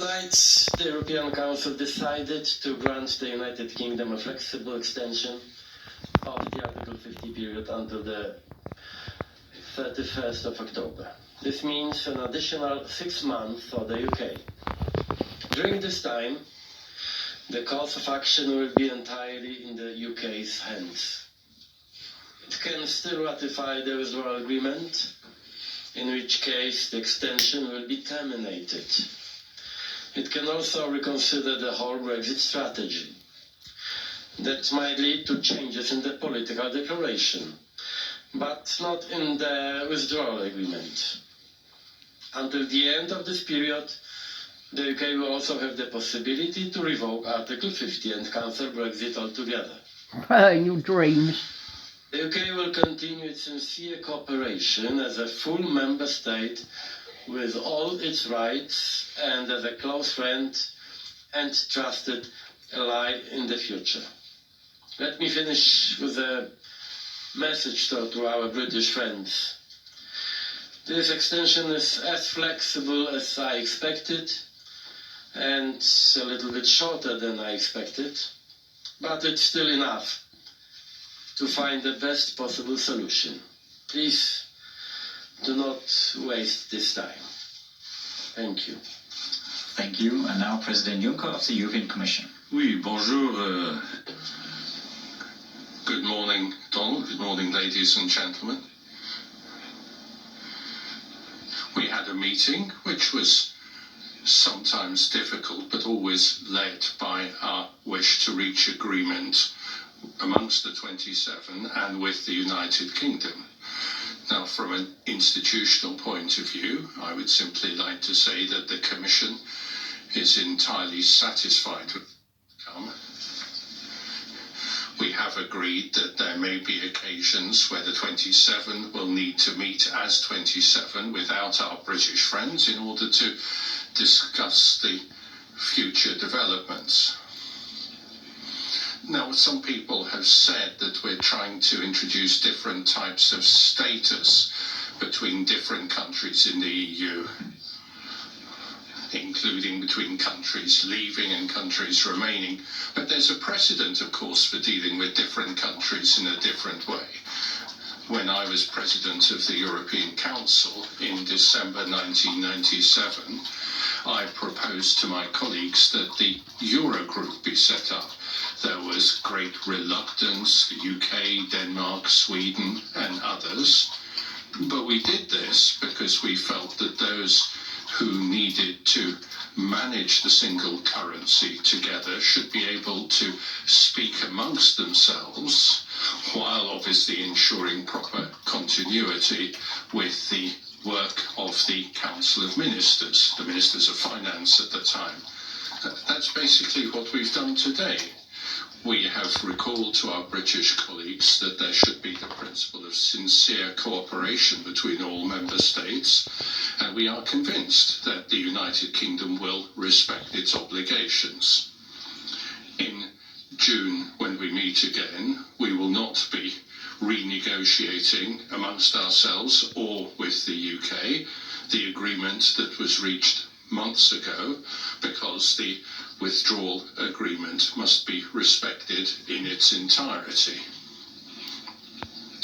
night, the European Council decided to grant the United Kingdom a flexible extension of the Article 50 period until the 31st of October. This means an additional 6 months for the UK. During this time, the course of action will be entirely in the UK's hands. It can still ratify the withdrawal agreement, in which case the extension will be terminated. It can also reconsider the whole Brexit strategy. That might lead to changes in the political declaration, but not in the withdrawal agreement. Until the end of this period, the UK will also have the possibility to revoke Article 50 and cancel Brexit altogether. In your dreams. The UK will continue its sincere cooperation as a full member state with all its rights and as a close friend and trusted ally in the future. Let me finish with a message to our British friends. This extension is as flexible as I expected and a little bit shorter than I expected, but it's still enough to find the best possible solution. Please do not waste this time. Thank you. Thank you. And now President Juncker of the European Commission. Oui, bonjour. Good morning, Donald. Good morning, ladies and gentlemen. We had a meeting which was sometimes difficult, but always led by our wish to reach agreement amongst the 27 and with the United Kingdom. Now, from an institutional point of view, I would simply like to say that the Commission is entirely satisfied with the outcome. We have agreed that there may be occasions where the 27 will need to meet as 27 without our British friends in order to discuss the future developments. Now, some people have said that we're trying to introduce different types of status between different countries in the EU, including between countries leaving and countries remaining. But there's a precedent, of course, for dealing with different countries in a different way. When I was president of the European Council in December 1997, I proposed to my colleagues that the Eurogroup be set up. There was great reluctance, the UK, Denmark, Sweden, and others. But we did this because we felt that those who needed to manage the single currency together should be able to speak amongst themselves, while obviously ensuring proper continuity with the work of the Council of Ministers, the Ministers of Finance at the time. That's basically what we've done today. We have recalled to our British colleagues that there should be the principle of sincere cooperation between all member states, and we are convinced that the United Kingdom will respect its obligations. In June, when we meet again, we will not be renegotiating amongst ourselves or with the UK the agreement that was reached months ago, because the withdrawal agreement must be respected in its entirety.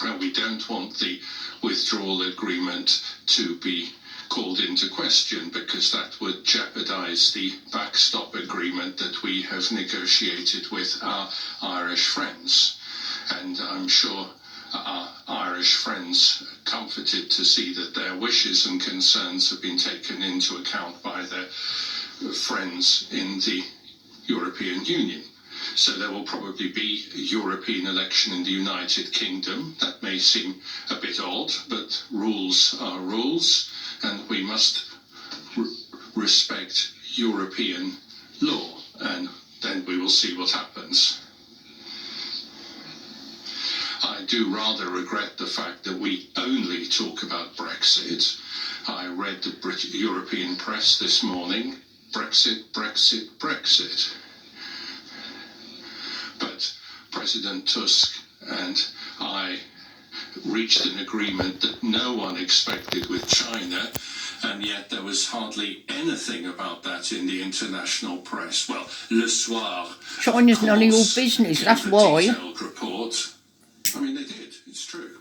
And we don't want the withdrawal agreement to be called into question, because that would jeopardize the backstop agreement that we have negotiated with our Irish friends. And I'm sure our Irish friends are comforted to see that their wishes and concerns have been taken into account by their friends in the European Union. So there will probably be a European election in the United Kingdom. That may seem a bit odd, but rules are rules, and we must respect European law, and then we will see what happens. I do rather regret the fact that we only talk about Brexit. I read the European press this morning. Brexit, Brexit, Brexit. But President Tusk and I reached an agreement that no one expected with China, and yet there was hardly anything about that in the international press. Well, Le Soir, China's none of your course, business, gave that's a why. detailed report. I mean, they did, it's true.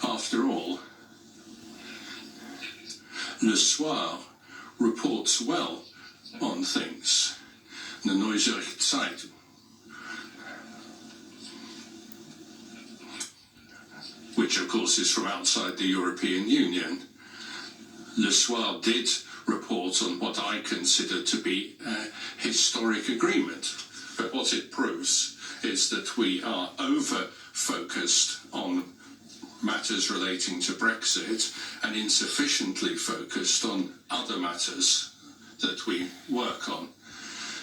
After all, Le Soir reports well on things. The Neue Zeitung. Which of course is from outside the European Union. Le Soir did report on what I consider to be a historic agreement. But what it proves is that we are over-focused on matters relating to Brexit and insufficiently focused on other matters that we work on.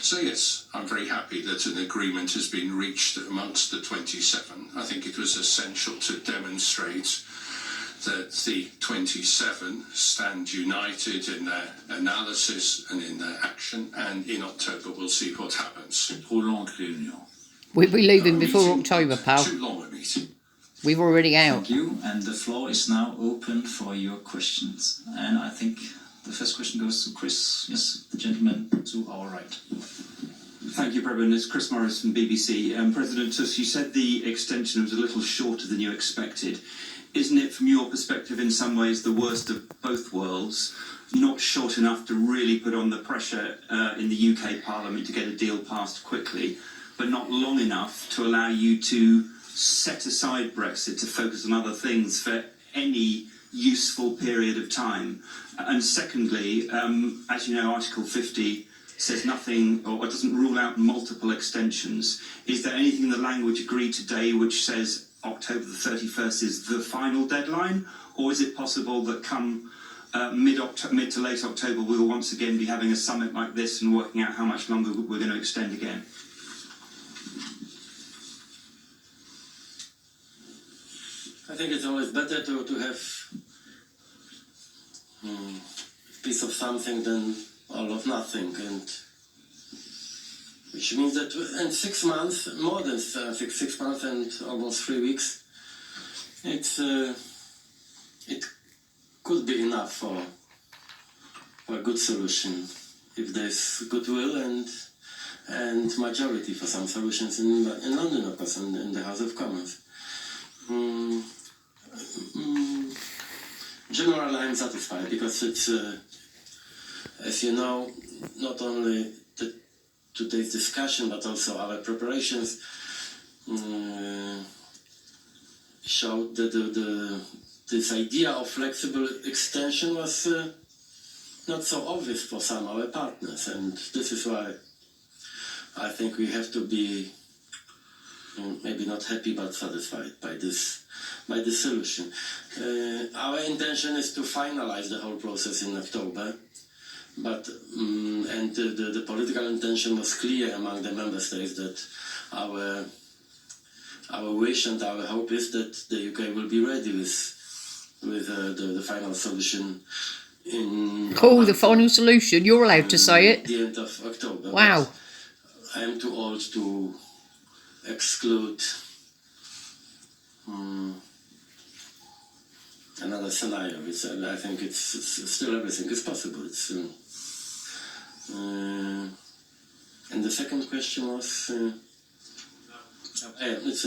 So yes, I'm very happy that an agreement has been reached amongst the 27. I think it was essential to demonstrate that the 27 stand united in their analysis and in their action, and in October we'll see what happens. We'll be leaving before Meeting, October, pal. Too long a meeting. We've already out. Thank you, and the floor is now open for your questions. And I think the first question goes to Chris. Yes, the gentleman to our right. Thank you, President. It's Chris Morris from BBC. President Tusk, you said the extension was a little shorter than you expected. Isn't it, from your perspective, in some ways the worst of both worlds? Not short enough to really put on the pressure in the UK Parliament to get a deal passed quickly, but not long enough to allow you to set aside Brexit to focus on other things for any useful period of time. And secondly, as you know, Article 50 says nothing, or doesn't rule out multiple extensions. Is there anything in the language agreed today which says October the 31st is the final deadline, or is it possible that come mid to late October we will once again be having a summit like this and working out how much longer we're going to extend again? I think it's always better to have piece of something than all of nothing, and which means that in 6 months, more than 6 months and almost 3 weeks, it could be enough for a good solution if there's goodwill and majority for some solutions in London, of course, and in the House of Commons. Generally, I'm satisfied because it's, as you know, not only today's discussion but also our preparations showed that this idea of flexible extension was not so obvious for some of our partners, and this is why I think we have to be maybe not happy but satisfied by this solution. Our intention is to finalize the whole process in October, but and the political intention was clear among the member states that our wish and our hope is that the UK will be ready with the final solution in The final solution. You're allowed to say it. the end of October. Wow. But I am too old to exclude another scenario. I think it's still everything is possible. And the second question was it's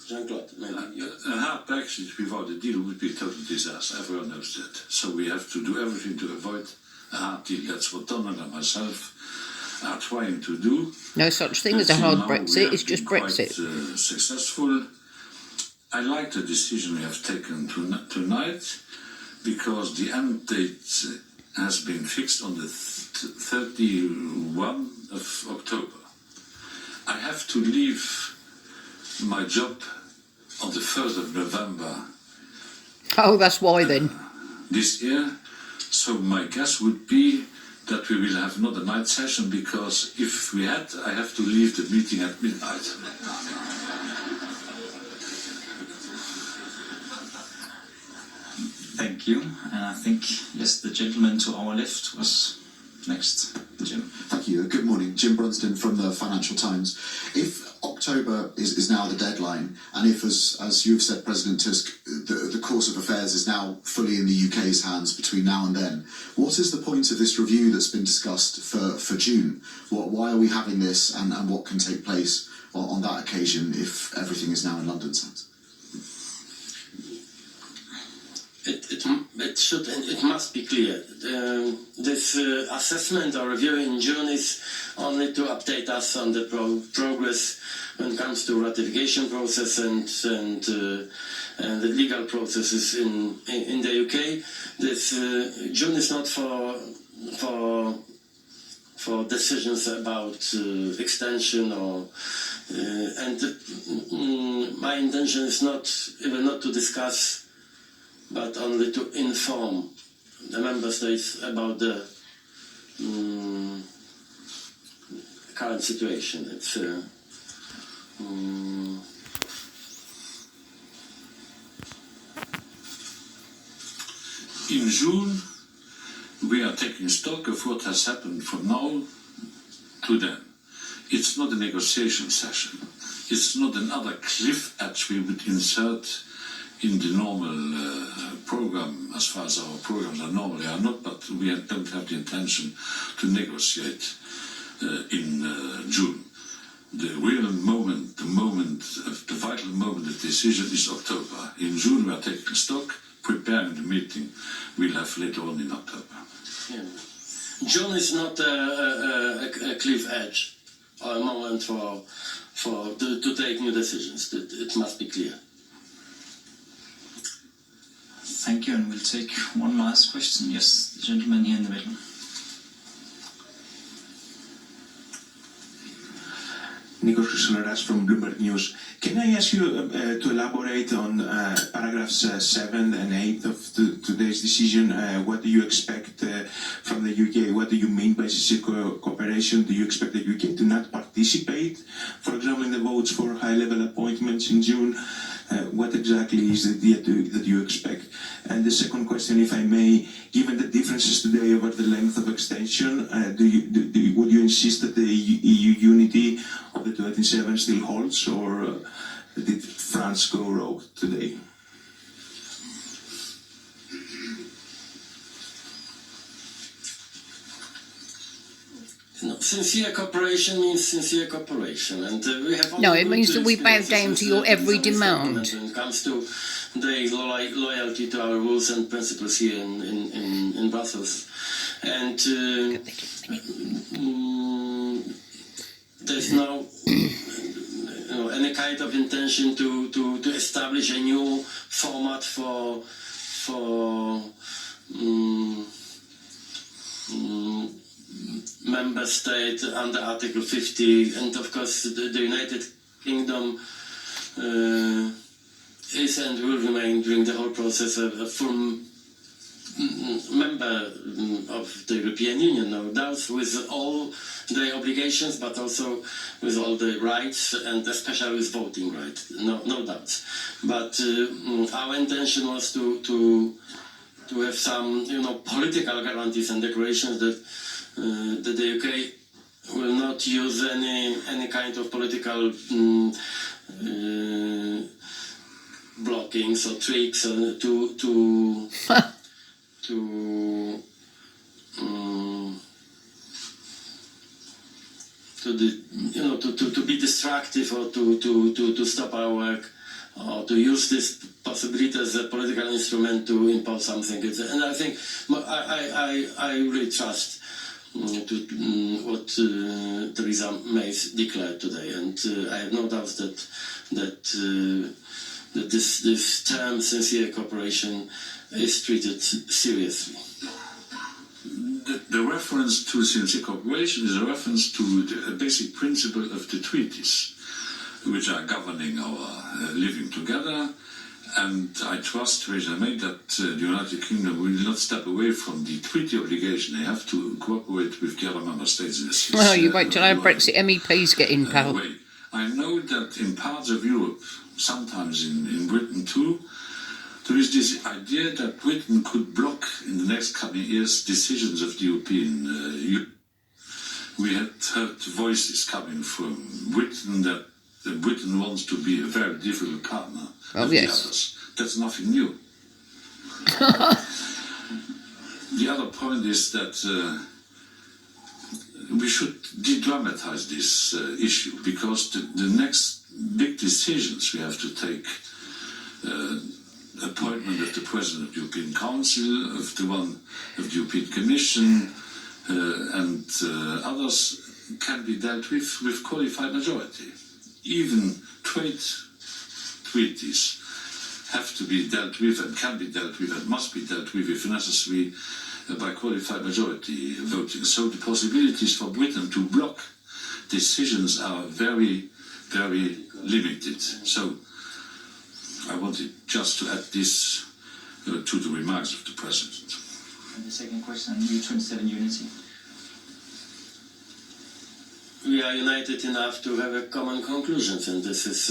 Jean-Claude, maybe. A hard Brexit without a deal would be a total disaster. Everyone knows that. So we have to do everything to avoid a hard deal. That's what Donald and myself are trying to do. No such thing as a hard Brexit, it's just Brexit. Successful. I like the decision we have taken tonight because the end date has been fixed on the 31 of October. I have to leave my job on the 1st of November. Oh, that's why then. This year, so my guess would be that we will have not a night session because if we had, I have to leave the meeting at midnight. Thank you, and I think, yes, the gentleman to our left was next. Jim. Thank you. Good morning. Jim Brunsden from the Financial Times. If October is now the deadline, and if, as you've said, President Tusk, the course of affairs is now fully in the UK's hands between now and then, what is the point of this review that's been discussed for June? Why are we having this, and what can take place on that occasion if everything is now in London's hands? It must be clear. This assessment or review in June is only to update us on the progress when it comes to ratification process and the legal processes in the UK. This June is not for decisions about extension or my intention is not to discuss, but only to inform the member states about the current situation. It's In June, we are taking stock of what has happened from now to then. It's not a negotiation session. It's not another cliff edge we would insert in the normal program, as far as our programs are normally are not, but we don't have the intention to negotiate in June. The real moment, the vital moment of decision is October. In June we are taking stock, preparing the meeting we'll have later on in October. Yeah. June is not a cliff edge or a moment to take new decisions. It must be clear. Thank you, and we'll take one last question. Yes, the gentleman here in the middle. Nikos Chrysoloras from Bloomberg News. Can I ask you to elaborate on paragraphs 7 and 8 of today's decision? What do you expect from the UK? What do you mean by strategic cooperation? Do you expect the UK to not participate, for example, in the votes for high-level appointments in June? What exactly is the idea that you expect? And the second question, if I may, given the differences today over the length of extension, would you insist that the EU unity of the 27 still holds, or did France go rogue today? No, sincere cooperation means sincere cooperation, and we have. No, it means that we bow down to your every demand. When it comes to the loyalty to our rules and principles here in Brussels, and there's no any kind of intention to establish a new format for member state under Article 50, and of course the United Kingdom is and will remain during the whole process a full member of the European Union, no doubt, with all the obligations, but also with all the rights, and especially with voting rights, no doubt. But our intention was to have some, political guarantees and declarations that the UK will not use any kind of political blockings or tricks to be destructive or to stop our work, or to use this possibility as a political instrument to impose something. And I think I really trust what Theresa May declared today, and I have no doubt that this term sincere cooperation is treated seriously. The reference to sincere cooperation is a reference to the basic principle of the treaties, which are governing our living together. And I trust Theresa May that the United Kingdom will not step away from the treaty obligation. They have to cooperate with the other member states in this. Well, you wait till our Brexit MEPs get in, pal. I know that in parts of Europe, sometimes in Britain too, there is this idea that Britain could block in the next coming years decisions of the European Union. we had heard voices coming from Britain that Britain wants to be a very difficult partner of the others. That's nothing new. The other point is that we should de-dramatize this issue, because the next big decisions we have to take, appointment of the President of the European Council, of the one of the European Commission, and others, can be dealt with qualified majority. Even trade treaties have to be dealt with, and can be dealt with, and must be dealt with, if necessary, by qualified majority voting. So the possibilities for Britain to block decisions are very, very limited. So I wanted just to add this to the remarks of the President. And the second question on U27 unity. We are united enough to have a common conclusions, and this is.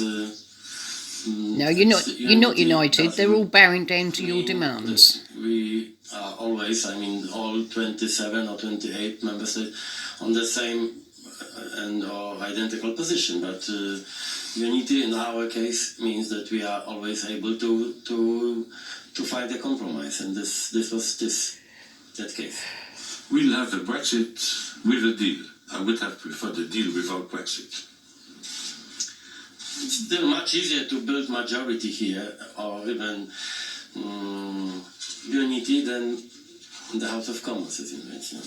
No, you're not. You're not united. They're all bowing down to your demands. We are always, all 27 or 28 member states on the same or identical position. But unity in our case means that we are always able to find a compromise, and this was that case. We'll have a Brexit with a deal. I would have preferred a deal without Brexit. It's still much easier to build majority here, or even unity, than in the House of Commons, as you mentioned.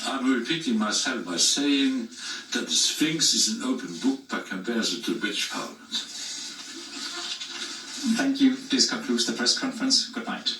I'm repeating myself by saying that the Sphinx is an open book by comparison to the British Parliament. Thank you. This concludes the press conference. Good night.